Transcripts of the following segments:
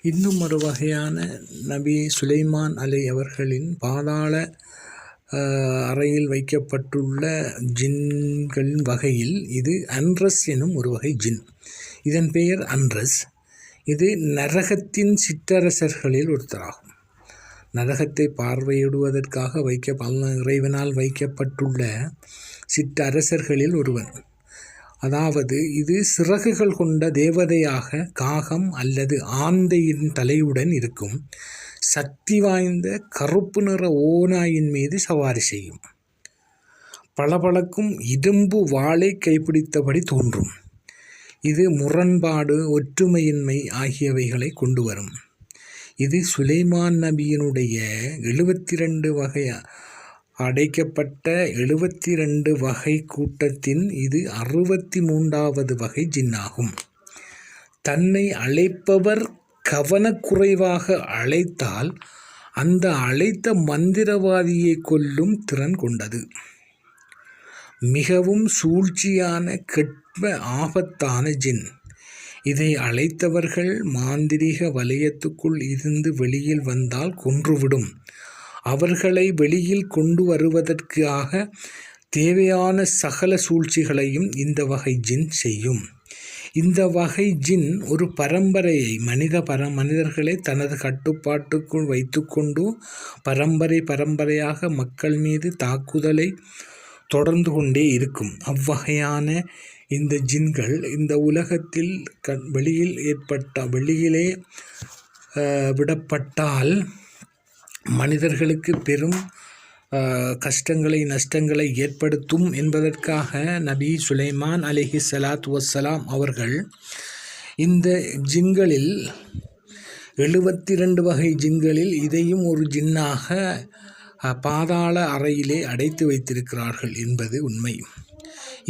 இன்னும் ஒரு வகையான நபி சுலைமான் அவர்களின் பாதாள அறையில் வைக்கப்பட்டுள்ள ஜின்களின் வகையில் இது அன்ரஸ் எனும் ஒரு வகை ஜின். இதன் பெயர் அன்ரஸ். இது நரகத்தின் சிற்றரசர்களில் ஒருத்தராகும். நரகத்தை பார்வையிடுவதற்காக இறைவனால் வைக்கப்பட்டுள்ள சிற்றரசர்களில் ஒருவன். அதாவது இது சிறகுகள் கொண்ட தேவதையாக காகம் அல்லது ஆந்தையின் தலையுடன் இருக்கும். சக்தி வாய்ந்த கருப்பு நிற ஓநாயின் மீது சவாரி செய்யும். பளபளக்கும் இரும்பு வாளை கைப்பிடித்தபடி தோன்றும். இது முரண்பாடு, ஒற்றுமையின்மை ஆகியவைகளை கொண்டு வரும். இது சுலைமான் நபியினுடைய 72 வகை அடைக்கப்பட்ட 72 வகை கூட்டத்தின் இது 63வது வகை ஜின்னாகும். தன்னை அழைப்பவர் கவனக்குறைவாக அழைத்தால் அந்த அழைத்த மந்திரவாதியை கொல்லும் திறன் கொண்டது. மிகவும் சூழ்ச்சியான கெட்ட ஆபத்தான ஜின். இதை அழைத்தவர்கள் மாந்திரீக வலயத்துக்குள் இருந்து வெளியில் வந்தால் கொன்றுவிடும். அவர்களை வெளியில் கொண்டு வருவதற்காக தேவையான சகல சூழ்ச்சிகளையும் இந்த வகை ஜின் செய்யும். இந்த வகை ஜின் ஒரு பரம்பரையை மனிதர்களை தனது கட்டுப்பாட்டுக்குள் வைத்துக்கொண்டு பரம்பரையாக மக்கள் மீது தாக்குதலை தொடர்ந்து கொண்டே இருக்கும். அவ்வகையான இந்த ஜின்கள் இந்த உலகத்தில் வெளியிலே விடப்பட்டால் மனிதர்களுக்கு பெரும் கஷ்டங்களை நஷ்டங்களை ஏற்படுத்தும் என்பதற்காக நபி சுலைமான் அலைஹிஸ்ஸலாத்து வஸ்ஸலாம் அவர்கள் இந்த ஜின்களில் 72 வகை ஜின்களில் இதையும் ஒரு ஜின்னாக பாதாள அறையிலே அடைத்து வைத்திருக்கிறார்கள் என்பது உண்மை.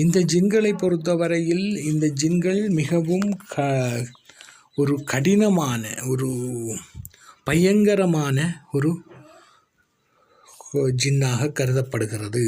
இந்த ஜின்களை பொறுத்தவரையில் இந்த ஜின்கள் மிகவும் ஒரு கடினமான, ஒரு பயங்கரமான ஒரு ஜின்னாக கருதப்படுகிறது.